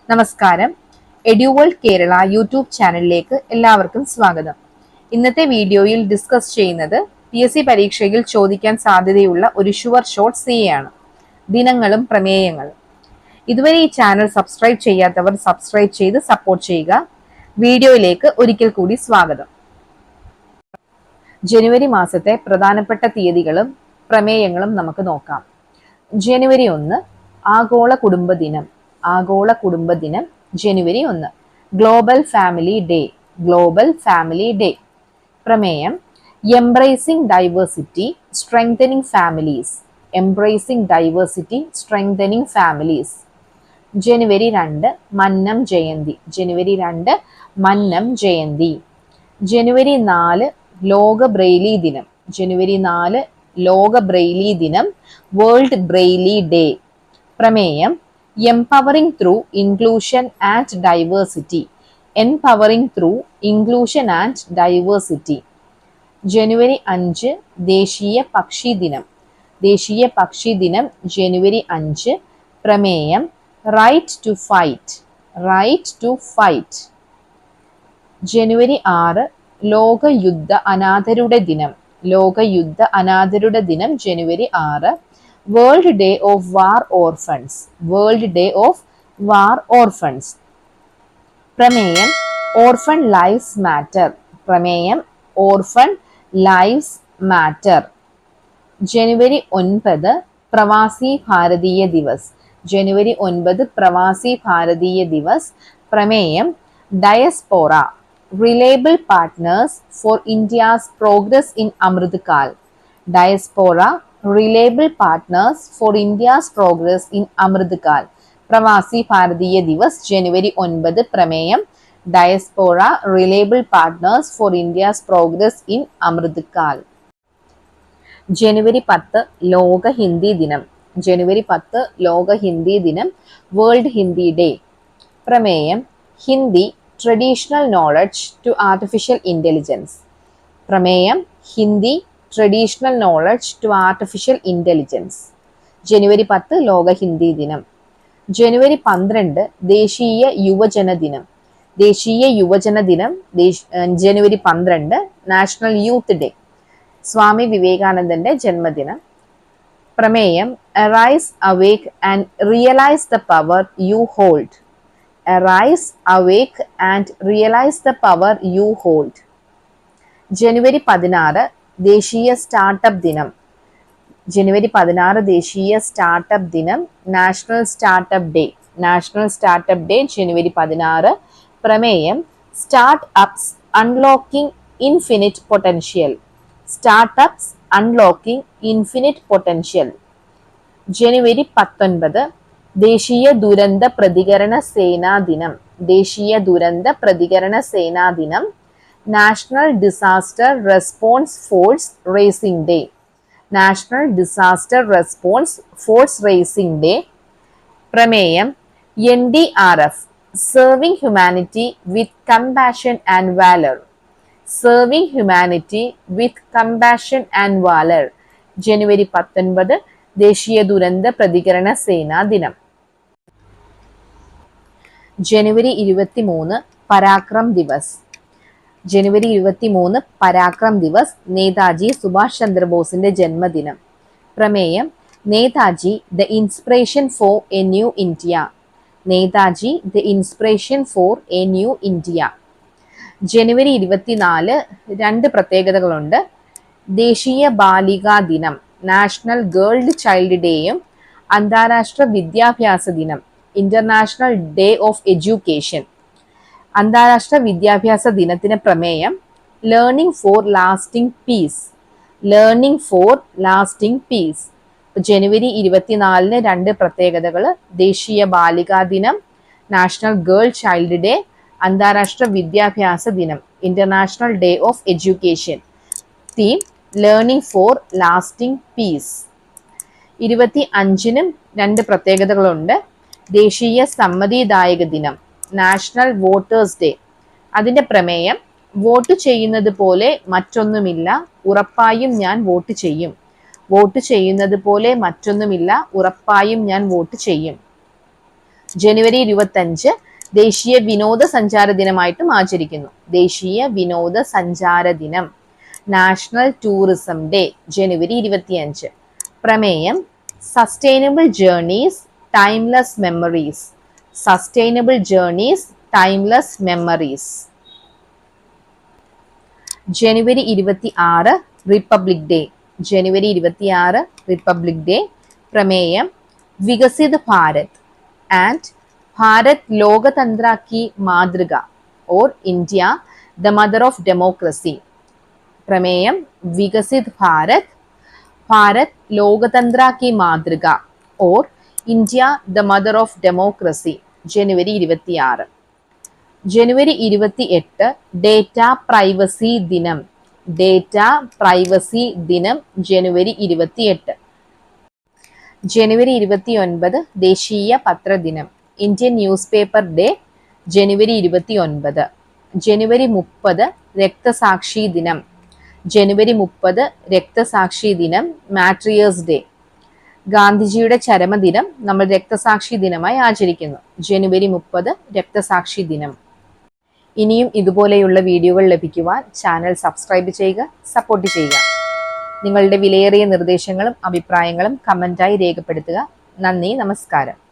നമസ്കാരം. എഡ്യൂവേൾഡ് കേരള യൂട്യൂബ് ചാനലിലേക്ക് എല്ലാവർക്കും സ്വാഗതം. ഇന്നത്തെ വീഡിയോയിൽ ഡിസ്കസ് ചെയ്യുന്നത് PSC പരീക്ഷയിൽ ചോദിക്കാൻ സാധ്യതയുള്ള ഒരു ഷുവർ ഷോട്ട് CA ആണ്. ദിനങ്ങളും പ്രമേയങ്ങളും. ഇതുവരെ ഈ ചാനൽ സബ്സ്ക്രൈബ് ചെയ്യാത്തവർ സബ്സ്ക്രൈബ് ചെയ്ത് സപ്പോർട്ട് ചെയ്യുക. വീഡിയോയിലേക്ക് ഒരിക്കൽ കൂടി സ്വാഗതം. ജനുവരി മാസത്തെ പ്രധാനപ്പെട്ട തീയതികളും പ്രമേയങ്ങളും നമുക്ക് നോക്കാം. ജനുവരി 1 ആഗോള കുടുംബ ദിനം. ആഗോള കുടുംബ ദിനം ജനുവരി 1. Global family day. Global family day. പ്രമേയം embracing diversity strengthening families. Embracing diversity strengthening families. ജനുവരി 2 മന്നം ജയന്തി. ജനുവരി 2 മന്നം ജയന്തി. ജനുവരി 4 ലോക ബ്രെയിലി ദിനം. ജനുവരി 4 ലോക ബ്രെയിലി ദിനം, വേൾഡ് ബ്രെയിലി ഡേ. പ്രമേയം empowering through inclusion and diversity. Empowering through inclusion and diversity. ജനുവരി 5 ദേശീയ പക്ഷി ദിനം. ദേശീയ പക്ഷി ദിനം ജനുവരി 5. പ്രമേയം right to fight. Right to fight. ജനുവരി 6 ലോക യുദ്ധ അനാഥരുടെ ദിനം. ലോക യുദ്ധ അനാഥരുടെ ദിനം ജനുവരി 6. World day of war orphans. World day of war orphans. പ്രമേയം ഓർഫൺ ലൈവ്സ് മാറ്റർ. പ്രമേയം ഓർഫൺ ലൈവ്സ് മാറ്റർ. ജനുവരി 9 പ്രവാസി ഭാരതീയ ദിവസ്. ജനുവരി 9 പ്രവാസി ഭാരതീയ ദിവസ്. പ്രമേയം diaspora reliable partners for India's progress in Amrit Kaal. Diaspora reliable partners for India's progress in Amrit Kaal. Pravasi Bharatiya Divas ജനുവരി 9. പ്രമേയം diaspora reliable partners for India's progress in Amrit Kaal. ജനുവരി 10 ലോക ഹിന്ദി ദിനം. ജനുവരി 10 ലോക ഹിന്ദി ദിനം, വേൾഡ് ഹിന്ദി ഡേ. പ്രമേയം Hindi traditional knowledge to artificial intelligence. പ്രമേയം Hindi traditional knowledge to artificial intelligence. ജനുവരി 10 ലോക ഹിന്ദി ദിനം. ജനുവരി 12 ദേശീയ യുവജന ദിനം. ദേശീയ യുവജന ദിനം ജനുവരി 12 നാഷണൽ യൂത്ത് ഡേ. സ്വാമി വിവേകാനന്ദന്റെ ജന്മദിനം. പ്രമേയം arise awake and realize the power you hold. Arise, awake and realize the power you hold. ജനുവരി 16 ദേശീയ സ്റ്റാർട്ടപ്പ് ദിനം. ജനുവരി 16 ദേശീയ സ്റ്റാർട്ടപ്പ് ദിനം, national startup day. National startup day ജനുവരി 16. പ്രമേയം startups unlocking infinite potential. Startups unlocking infinite potential. ജനുവരി 19 ദേശീയ ദുരന്ത പ്രതികരണ സേനാ ദിനം. ദേശീയ ദുരന്ത പ്രതികരണ സേനാ ദിനം, national disaster response force raising day. National disaster response force raising day. പ്രമേയം NDRF serving humanity with compassion and valour. Serving humanity with compassion and valour. ജനുവരി 19 ദേശീയ ദുരന്ത പ്രതികരണ സേനാ ദിനം. ജനുവരി 23 പരാക്രം ദിവസ്. ജനുവരി 23 പരാക്രം ദിവസ്, നേതാജി സുഭാഷ് ചന്ദ്രബോസിന്റെ ജന്മദിനം. പ്രമേയം Netaji the inspiration for a new India. Netaji the inspiration for a new India. ജനുവരി 24 രണ്ട് പ്രത്യേകതകളുണ്ട്. ദേശീയ ബാലികാ ദിനം, നാഷണൽ ഗേൾ ചൈൽഡ് ഡേയും അന്താരാഷ്ട്ര വിദ്യാഭ്യാസ ദിനം, ഇന്റർനാഷണൽ ഡേ ഓഫ് എഡ്യൂക്കേഷൻ. അന്താരാഷ്ട്ര വിദ്യാഭ്യാസ ദിനത്തിന് പ്രമേയം learning for lasting peace. Learning for lasting peace. ജനുവരി 24 രണ്ട് പ്രത്യേകതകൾ: ദേശീയ ബാലികാ ദിനം, നാഷണൽ ഗേൾ ചൈൽഡ് ഡേ, അന്താരാഷ്ട്ര വിദ്യാഭ്യാസ ദിനം, international day of education. Theme learning for lasting peace. 25-നും രണ്ട് പ്രത്യേകതകളുണ്ട്. ദേശീയ സമ്മതിദായക ദിനം, നാഷണൽ വോട്ടേഴ്സ് ഡേ. അതിന്റെ പ്രമേയം വോട്ട് ചെയ്യുന്നത് പോലെ മറ്റൊന്നുമില്ല, ഉറപ്പായും ഞാൻ വോട്ട് ചെയ്യും. വോട്ട് ചെയ്യുന്നത് പോലെ മറ്റൊന്നുമില്ല, ഉറപ്പായും ഞാൻ വോട്ട് ചെയ്യും. ജനുവരി 25 ദേശീയ വിനോദസഞ്ചാര ദിനമായിട്ടും ആചരിക്കുന്നു. ദേശീയ വിനോദസഞ്ചാര ദിനം, നാഷണൽ ടൂറിസം ഡേ, ജനുവരി 25. പ്രമേയം sustainable journeys timeless memories. Sustainable journeys timeless memories. ജനുവരി 26 റിപ്പബ്ലിക് ഡേ, ജനുവരി 26 റിപ്പബ്ലിക് ഡേ. പ്രമേയം വികസിത് ഭാരത് ആൻഡ് ഭാരത് ലോകതന്ത്ര की മാതൃക और India the mother of democracy. പ്രമേയം വികസിത് ഭാരത്, ഭാരത് ലോകതന്ത്ര की മാതൃക और India the mother of democracy, ജനുവരി 26. ജനുവരി 28 ഡേറ്റ പ്രൈവസി ദിനം, ഡേറ്റ പ്രൈവസി ദിനം, ജനുവരി 28. ജനുവരി 29 ദേശീയ പത്രദിനം, ഇന്ത്യൻ ന്യൂസ് പേപ്പർ ഡേ, ജനുവരി 29. ജനുവരി 30 രക്തസാക്ഷി ദിനം, ജനുവരി 30 രക്തസാക്ഷി ദിനം, മാട്രിയേഴ്സ് ഡേ. ഗാന്ധിജിയുടെ ചരമദിനം നമ്മൾ രക്തസാക്ഷി ദിനമായി ആചരിക്കുന്നു. ജനുവരി 30 രക്തസാക്ഷി ദിനം. ഇനിയും ഇതുപോലെയുള്ള വീഡിയോകൾ ലഭിക്കുവാൻ ചാനൽ സബ്സ്ക്രൈബ് ചെയ്യുക, സപ്പോർട്ട് ചെയ്യുക. നിങ്ങളുടെ വിലയേറിയ നിർദ്ദേശങ്ങളും അഭിപ്രായങ്ങളും കമന്റായി രേഖപ്പെടുത്തുക. നന്ദി, നമസ്കാരം.